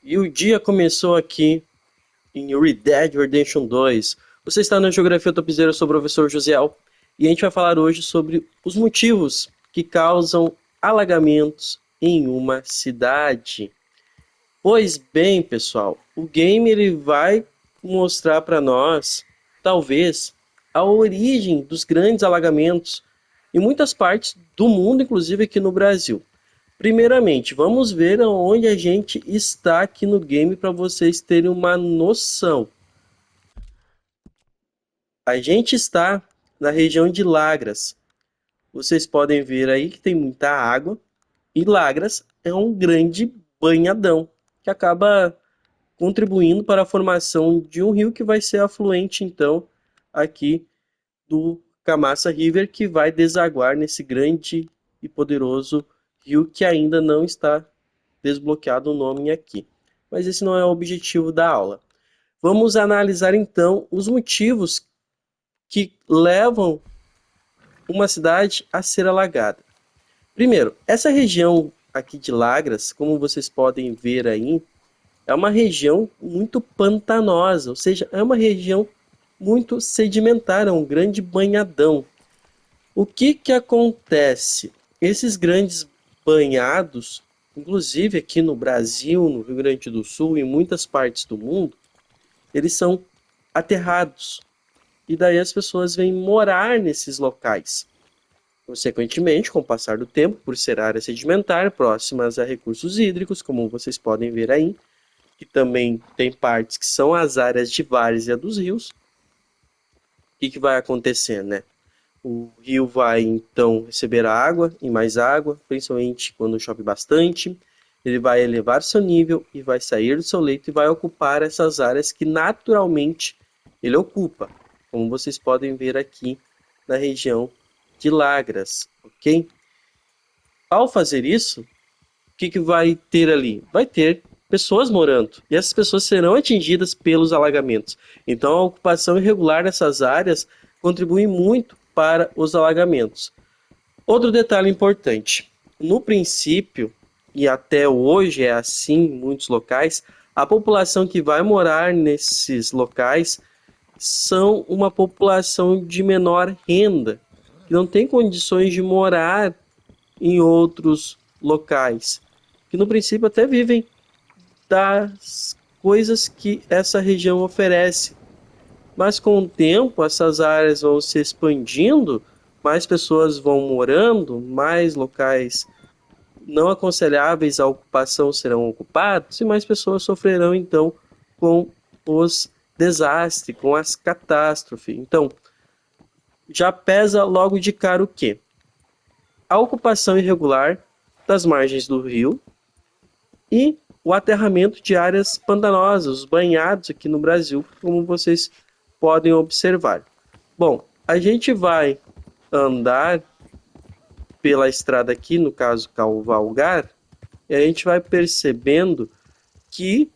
E o dia começou aqui em Red Dead Redemption 2. Você está na Geografia Topzera, eu sou o professor Josiel e a gente vai falar hoje sobre os motivos que causam alagamentos em uma cidade. Pois bem, pessoal, o game ele vai mostrar para nós, talvez, a origem dos grandes alagamentos em muitas partes do mundo, inclusive aqui no Brasil. Primeiramente, vamos ver aonde a gente está aqui no game para vocês terem uma noção. A gente está na região de Lagras. Vocês podem ver aí que tem muita água e Lagras é um grande banhadão que acaba contribuindo para a formação de um rio que vai ser afluente então aqui do Camaça River, que vai desaguar nesse grande e poderoso rio que ainda não está desbloqueado o nome aqui. Mas esse não é o objetivo da aula. Vamos analisar então os motivos que levam uma cidade a ser alagada. Primeiro, essa região aqui de Lagras, como vocês podem ver aí, é uma região muito pantanosa, ou seja, é uma região muito sedimentar, é um grande banhadão. O que que acontece? Esses grandes banhados, inclusive aqui no Brasil, no Rio Grande do Sul e em muitas partes do mundo, eles são aterrados. E daí as pessoas vêm morar nesses locais. Consequentemente, com o passar do tempo, por ser área sedimentar, próximas a recursos hídricos, como vocês podem ver aí, que também tem partes que são as áreas de várzea dos rios, o que vai acontecer, né? O rio vai então receber água e mais água, principalmente quando chove bastante. Ele vai elevar seu nível e vai sair do seu leito e vai ocupar essas áreas que naturalmente ele ocupa, como vocês podem ver aqui na região de Lagras, ok? Ao fazer isso, o que vai ter ali? Vai ter pessoas morando e essas pessoas serão atingidas pelos alagamentos. Então, a ocupação irregular dessas áreas contribui muito para os alagamentos. Outro detalhe importante: no princípio, e até hoje é assim em muitos locais, a população que vai morar nesses locais são uma população de menor renda, que não tem condições de morar em outros locais, que no princípio até vivem das coisas que essa região oferece. Mas com o tempo, essas áreas vão se expandindo, mais pessoas vão morando, mais locais não aconselháveis à ocupação serão ocupados e mais pessoas sofrerão então com os desastres, com as catástrofes. Então, já pesa logo de cara o quê? A ocupação irregular das margens do rio e o aterramento de áreas pantanosas, os banhados aqui no Brasil, como vocês podem observar. Bom, a gente vai andar pela estrada aqui, no caso Cavalgar, e a gente vai percebendo que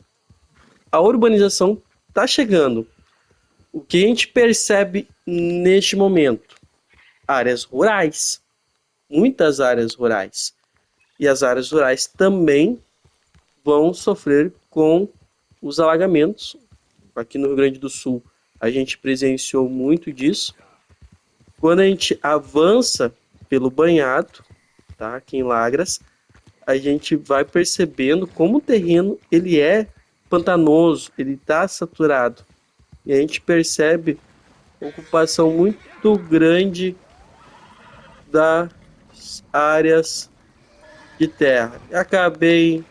a urbanização está chegando. O que a gente percebe neste momento? Áreas rurais, muitas áreas rurais. E as áreas rurais também vão sofrer com os alagamentos. Aqui no Rio Grande do Sul, a gente presenciou muito disso. Quando a gente avança pelo banhado, tá, aqui em Lagras, a gente vai percebendo como o terreno ele é pantanoso, ele está saturado. E a gente percebe ocupação muito grande das áreas de terra. Eu acabei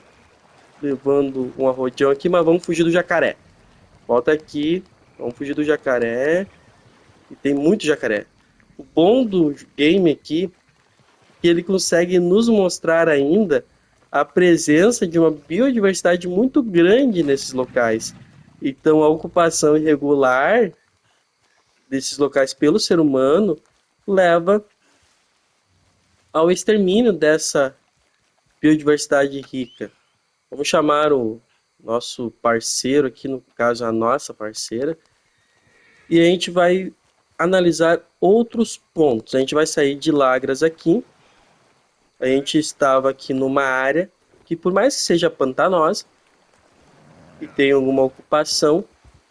levando um arrodeão aqui, mas vamos fugir do jacaré. Volta aqui, vamos fugir do jacaré. E tem muito jacaré. O bom do game aqui é que ele consegue nos mostrar ainda a presença de uma biodiversidade muito grande nesses locais. Então, a ocupação irregular desses locais pelo ser humano leva ao extermínio dessa biodiversidade rica. Vamos chamar o nosso parceiro aqui, no caso a nossa parceira, e a gente vai analisar outros pontos. A gente vai sair de Lagras aqui. A gente estava aqui numa área que, por mais que seja pantanosa, e tem alguma ocupação,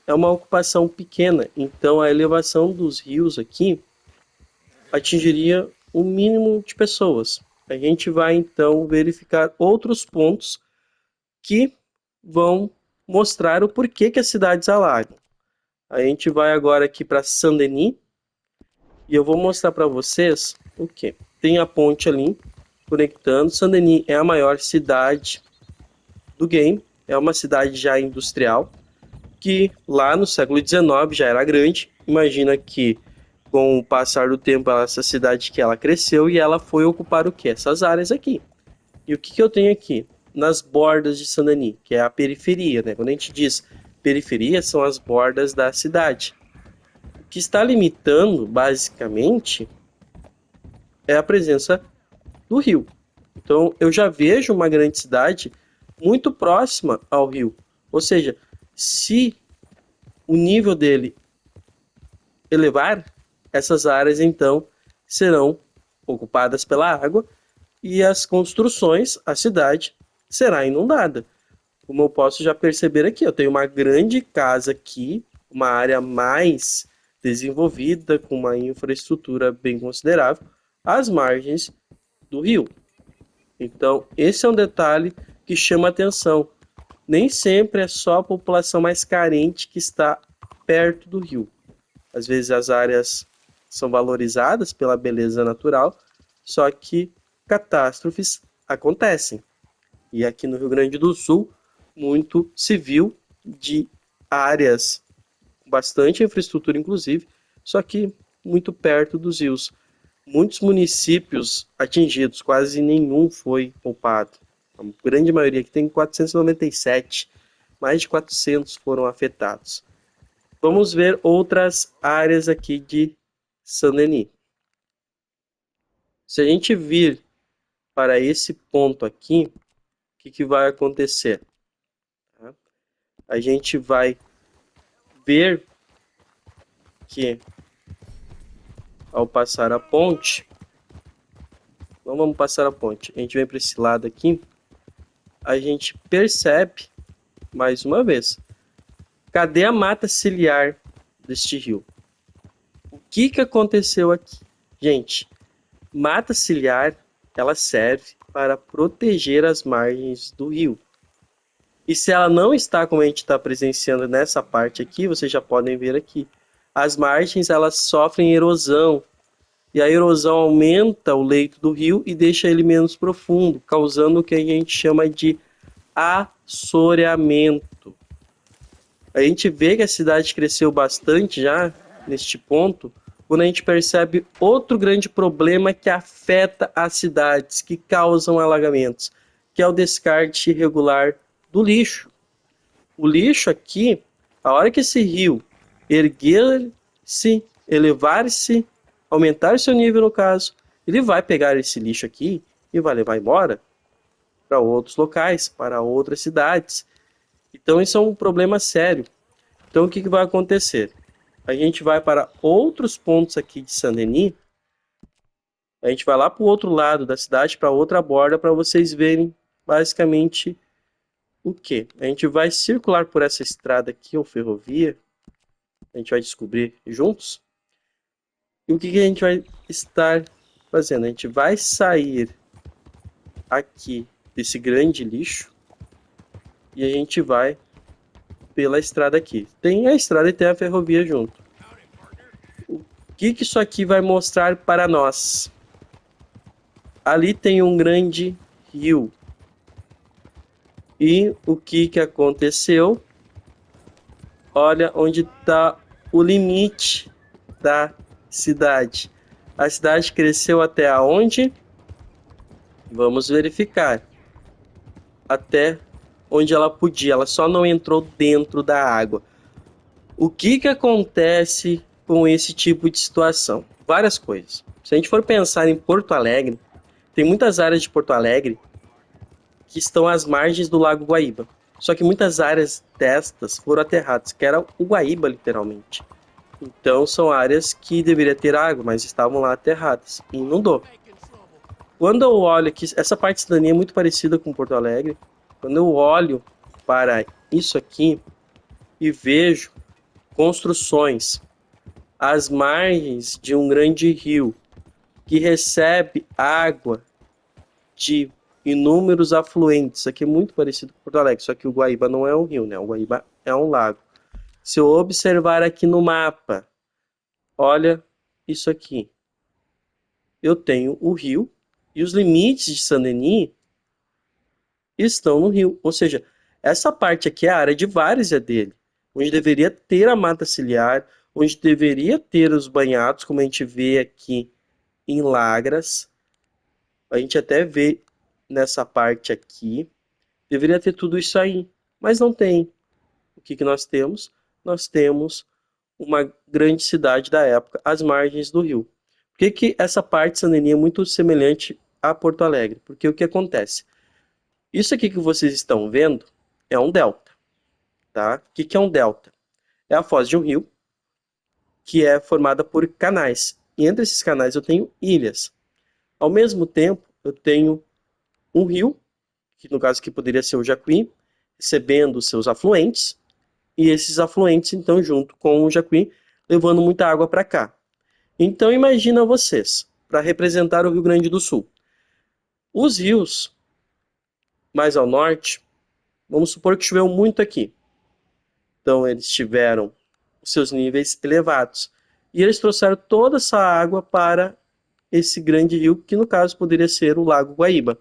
é uma ocupação pequena. Então a elevação dos rios aqui atingiria o mínimo de pessoas. A gente vai então verificar outros pontos que vão mostrar o porquê que as cidades alagam. A gente vai agora aqui para Saint-Denis e eu vou mostrar para vocês o que tem a ponte ali conectando. Saint-Denis é a maior cidade do game, é uma cidade já industrial que lá no século XIX já era grande. Imagina que com o passar do tempo essa cidade que ela cresceu e ela foi ocupar o que? Essas áreas aqui. E o que eu tenho aqui? Nas bordas de Saint-Denis, que é a periferia, né? Quando a gente diz periferia, são as bordas da cidade. O que está limitando, basicamente, é a presença do rio. Então, eu já vejo uma grande cidade muito próxima ao rio. Ou seja, se o nível dele elevar, essas áreas, então, serão ocupadas pela água e as construções, a cidade, será inundada. Como eu posso já perceber aqui, eu tenho uma grande casa aqui, uma área mais desenvolvida, com uma infraestrutura bem considerável, às margens do rio. Então, esse é um detalhe que chama atenção. Nem sempre é só a população mais carente que está perto do rio. Às vezes as áreas são valorizadas pela beleza natural, só que catástrofes acontecem. E aqui no Rio Grande do Sul, muito se viu de áreas com bastante infraestrutura, inclusive, só que muito perto dos rios. Muitos municípios atingidos, quase nenhum foi poupado. A grande maioria, que tem 497, mais de 400 foram afetados. Vamos ver outras áreas aqui de Saint-Denis. Se a gente vir para esse ponto aqui, o que vai acontecer? A gente vai ver que ao passar a ponte, não vamos passar a ponte, a gente vem para esse lado aqui, a gente percebe, mais uma vez, cadê a mata ciliar deste rio? O que aconteceu aqui? Gente, mata ciliar, ela serve para proteger as margens do rio. E se ela não está como a gente está presenciando nessa parte aqui, vocês já podem ver aqui, as margens elas sofrem erosão. E a erosão aumenta o leito do rio e deixa ele menos profundo, causando o que a gente chama de assoreamento. A gente vê que a cidade cresceu bastante já neste ponto, quando a gente percebe outro grande problema que afeta as cidades, que causam alagamentos, que é o descarte irregular do lixo. O lixo aqui, a hora que esse rio erguer-se, elevar-se, aumentar seu nível no caso, ele vai pegar esse lixo aqui e vai levar embora para outros locais, para outras cidades. Então isso é um problema sério. Então o que vai acontecer? A gente vai para outros pontos aqui de Saint-Denis, a gente vai lá para o outro lado da cidade, para outra borda, para vocês verem basicamente o que? A gente vai circular por essa estrada aqui, ou ferrovia, a gente vai descobrir juntos. E o que a gente vai estar fazendo? A gente vai sair aqui desse grande lixo e a gente vai pela estrada aqui. Tem a estrada e tem a ferrovia junto. O que isso aqui vai mostrar para nós? Ali tem um grande rio. E o que aconteceu? Olha onde está o limite da cidade. A cidade cresceu até onde? Vamos verificar. Até onde ela podia. Ela só não entrou dentro da água. O que acontece com esse tipo de situação? Várias coisas. Se a gente for pensar em Porto Alegre, tem muitas áreas de Porto Alegre que estão às margens do Lago Guaíba. Só que muitas áreas destas foram aterradas, que era o Guaíba, literalmente. Então, são áreas que deveriam ter água, mas estavam lá aterradas e inundou. Quando eu olho aqui, essa parte de Saint-Denis é muito parecida com Porto Alegre. Quando eu olho para isso aqui e vejo construções às margens de um grande rio que recebe água de inúmeros afluentes. Isso aqui é muito parecido com Porto Alegre, só que o Guaíba não é um rio, né? O Guaíba é um lago. Se eu observar aqui no mapa, olha isso aqui. Eu tenho o rio e os limites de Saint-Denis estão no rio. Ou seja, essa parte aqui é a área de várzea dele, onde deveria ter a mata ciliar, onde deveria ter os banhados, como a gente vê aqui em Lagras. A gente até vê nessa parte aqui. Deveria ter tudo isso aí, mas não tem. O que que nós temos? Nós temos uma grande cidade da época, às margens do rio. Por que que essa parte de Saint-Denis é muito semelhante a Porto Alegre? Porque o que acontece? Isso aqui que vocês estão vendo é um delta, tá? O que que é um delta? É a foz de um rio que é formada por canais. E entre esses canais eu tenho ilhas. Ao mesmo tempo, eu tenho um rio, que no caso aqui poderia ser o Jacuí, recebendo seus afluentes, e esses afluentes, então, junto com o Jacuí, levando muita água para cá. Então, imagina vocês, para representar o Rio Grande do Sul. Os rios mais ao norte, vamos supor que choveu muito aqui. Então, eles tiveram os seus níveis elevados. E eles trouxeram toda essa água para esse grande rio, que no caso poderia ser o Lago Guaíba,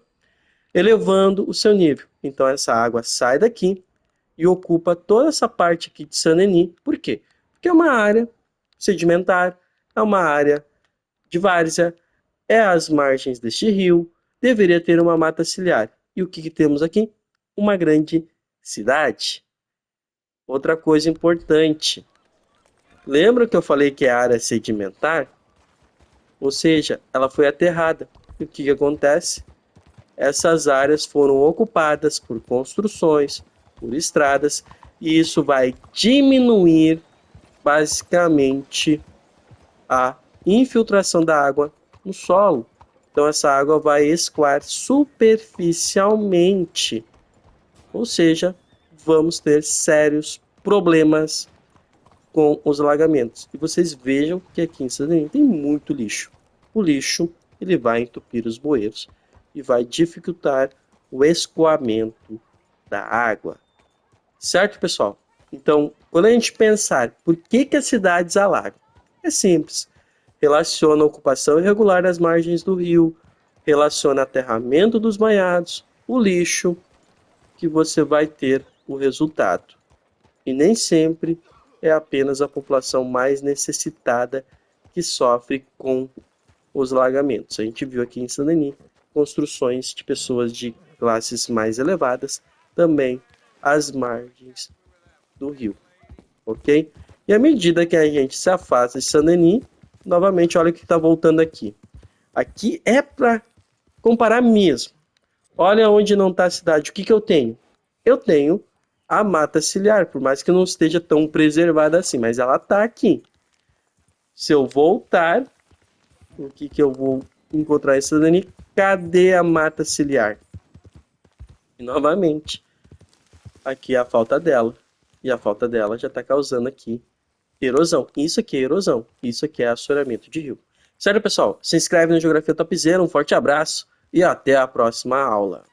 elevando o seu nível. Então, essa água sai daqui e ocupa toda essa parte aqui de Saint-Denis. Por quê? Porque é uma área sedimentar, é uma área de várzea, é às margens deste rio, deveria ter uma mata ciliar. E o que que temos aqui? Uma grande cidade. Outra coisa importante, lembra que eu falei que é área sedimentar? Ou seja, ela foi aterrada. E o que que acontece? Essas áreas foram ocupadas por construções, por estradas, e isso vai diminuir basicamente a infiltração da água no solo. Então essa água vai escoar superficialmente, ou seja, vamos ter sérios problemas com os alagamentos. E vocês vejam que aqui em Santarém tem muito lixo. O lixo ele vai entupir os bueiros e vai dificultar o escoamento da água. Certo, pessoal? Então, quando a gente pensar por que que as cidades alagam, é simples. Relaciona a ocupação irregular das margens do rio, relaciona aterramento dos banhados, o lixo, que você vai ter o resultado. E nem sempre é apenas a população mais necessitada que sofre com os alagamentos. A gente viu aqui em Saint-Denis construções de pessoas de classes mais elevadas também às margens do rio, ok? E à medida que a gente se afasta de Saint-Denis, novamente, olha o que está voltando aqui. Aqui é para comparar mesmo. Olha onde não está a cidade. O que que eu tenho? Eu tenho a mata ciliar, por mais que não esteja tão preservada assim, mas ela está aqui. Se eu voltar, o que que eu vou encontrar em Saint-Denis? Cadê a mata ciliar? E novamente, aqui é a falta dela. E a falta dela já está causando aqui erosão. Isso aqui é erosão. Isso aqui é assoreamento de rio. Sério, pessoal? Se inscreve no Geografia Topzera. Um forte abraço e até a próxima aula.